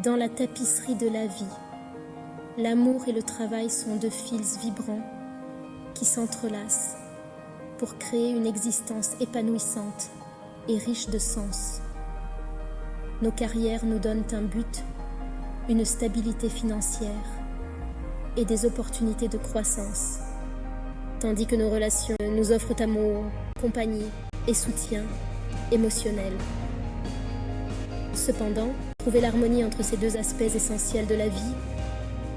Dans la tapisserie de la vie, l'amour et le travail sont deux fils vibrants qui s'entrelacent pour créer une existence épanouissante et riche de sens. Nos carrières nous donnent un but, une stabilité financière et des opportunités de croissance, tandis que nos relations nous offrent amour, compagnie et soutien émotionnel. Cependant, trouver l'harmonie entre ces deux aspects essentiels de la vie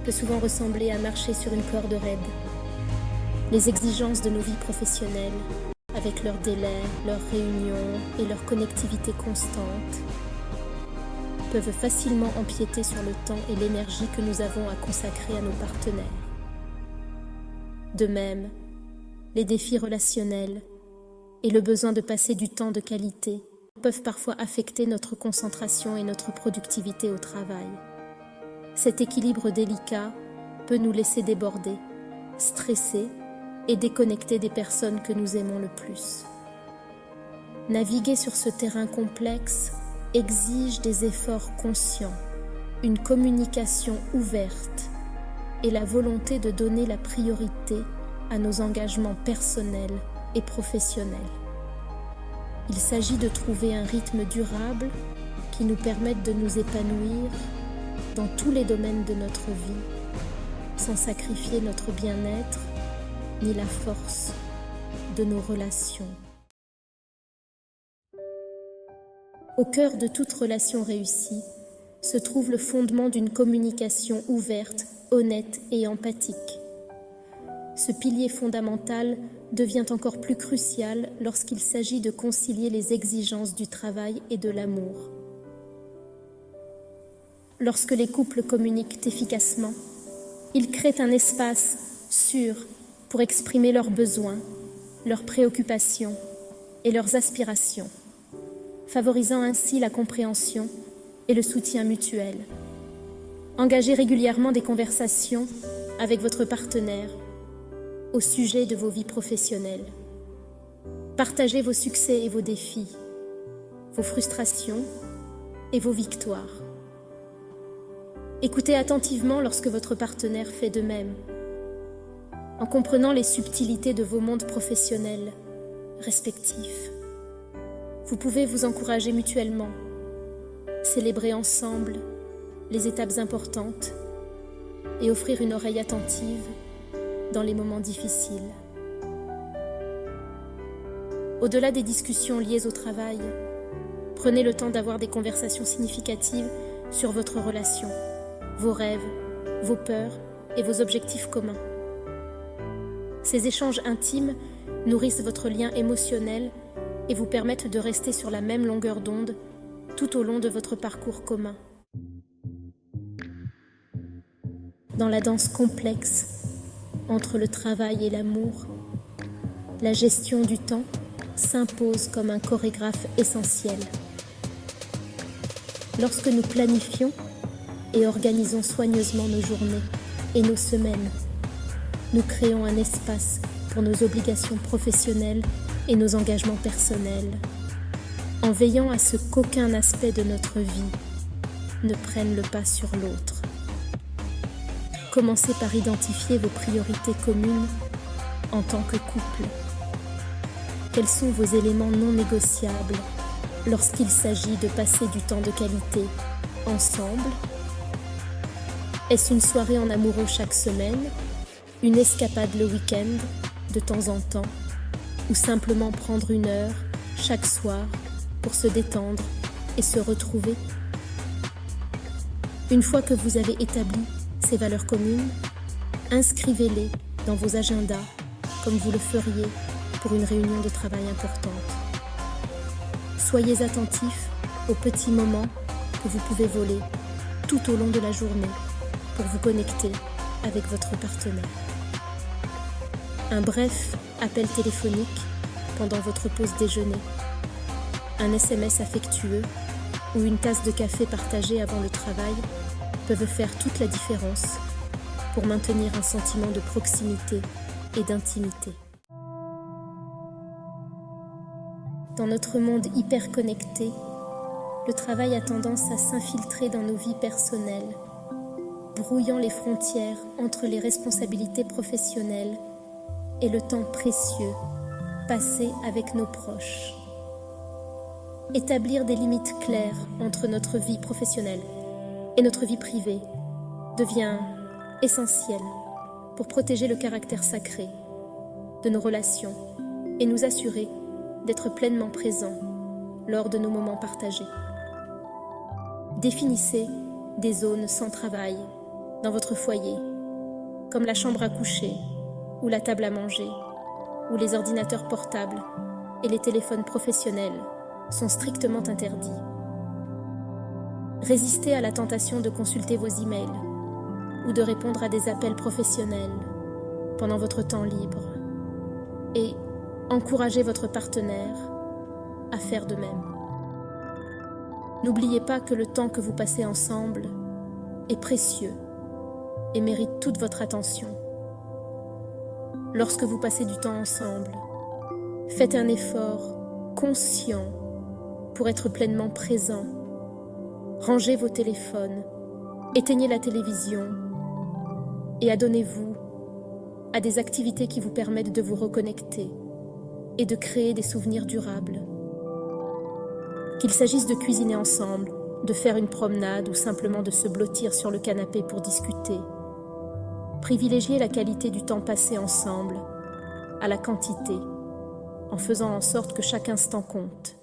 peut souvent ressembler à marcher sur une corde raide. Les exigences de nos vies professionnelles, avec leurs délais, leurs réunions et leur connectivité constante, peuvent facilement empiéter sur le temps et l'énergie que nous avons à consacrer à nos partenaires. De même, les défis relationnels et le besoin de passer du temps de qualité peuvent parfois affecter notre concentration et notre productivité au travail. Cet équilibre délicat peut nous laisser déborder, stresser et déconnecter des personnes que nous aimons le plus. Naviguer sur ce terrain complexe exige des efforts conscients, une communication ouverte et la volonté de donner la priorité à nos engagements personnels et professionnels. Il s'agit de trouver un rythme durable qui nous permette de nous épanouir dans tous les domaines de notre vie, sans sacrifier notre bien-être ni la force de nos relations. Au cœur de toute relation réussie se trouve le fondement d'une communication ouverte, honnête et empathique. Ce pilier fondamental devient encore plus crucial lorsqu'il s'agit de concilier les exigences du travail et de l'amour. Lorsque les couples communiquent efficacement, ils créent un espace sûr pour exprimer leurs besoins, leurs préoccupations et leurs aspirations, favorisant ainsi la compréhension et le soutien mutuel. Engagez régulièrement des conversations avec votre partenaire au sujet de vos vies professionnelles. Partagez vos succès et vos défis, vos frustrations et vos victoires. Écoutez attentivement lorsque votre partenaire fait de même, en comprenant les subtilités de vos mondes professionnels respectifs. Vous pouvez vous encourager mutuellement, célébrer ensemble les étapes importantes et offrir une oreille attentive dans les moments difficiles. Au-delà des discussions liées au travail, prenez le temps d'avoir des conversations significatives sur votre relation, vos rêves, vos peurs et vos objectifs communs. Ces échanges intimes nourrissent votre lien émotionnel et vous permettent de rester sur la même longueur d'onde tout au long de votre parcours commun. Dans la danse complexe entre le travail et l'amour, la gestion du temps s'impose comme un chorégraphe essentiel. Lorsque nous planifions et organisons soigneusement nos journées et nos semaines, nous créons un espace pour nos obligations professionnelles et nos engagements personnels, en veillant à ce qu'aucun aspect de notre vie ne prenne le pas sur l'autre. Commencez par identifier vos priorités communes en tant que couple. Quels sont vos éléments non négociables lorsqu'il s'agit de passer du temps de qualité ensemble? Est-ce une soirée en amoureux chaque semaine, une escapade le week-end de temps en temps, ou simplement prendre une heure chaque soir pour se détendre et se retrouver? Une fois que vous avez établi ces valeurs communes, inscrivez-les dans vos agendas comme vous le feriez pour une réunion de travail importante. Soyez attentifs aux petits moments que vous pouvez voler tout au long de la journée pour vous connecter avec votre partenaire. Un bref appel téléphonique pendant votre pause déjeuner, un SMS affectueux ou une tasse de café partagée avant le travail peuvent faire toute la différence pour maintenir un sentiment de proximité et d'intimité. Dans notre monde hyper connecté, le travail a tendance à s'infiltrer dans nos vies personnelles, brouillant les frontières entre les responsabilités professionnelles et le temps précieux passé avec nos proches. Établir des limites claires entre notre vie professionnelle et notre vie privée devient essentiel pour protéger le caractère sacré de nos relations et nous assurer d'être pleinement présents lors de nos moments partagés. Définissez des zones sans travail dans votre foyer, comme la chambre à coucher ou la table à manger, où les ordinateurs portables et les téléphones professionnels sont strictement interdits. Résistez à la tentation de consulter vos emails ou de répondre à des appels professionnels pendant votre temps libre et encouragez votre partenaire à faire de même. N'oubliez pas que le temps que vous passez ensemble est précieux et mérite toute votre attention. Lorsque vous passez du temps ensemble, faites un effort conscient pour être pleinement présent. Rangez vos téléphones, éteignez la télévision et adonnez-vous à des activités qui vous permettent de vous reconnecter et de créer des souvenirs durables. Qu'il s'agisse de cuisiner ensemble, de faire une promenade ou simplement de se blottir sur le canapé pour discuter, privilégiez la qualité du temps passé ensemble à la quantité, en faisant en sorte que chaque instant compte.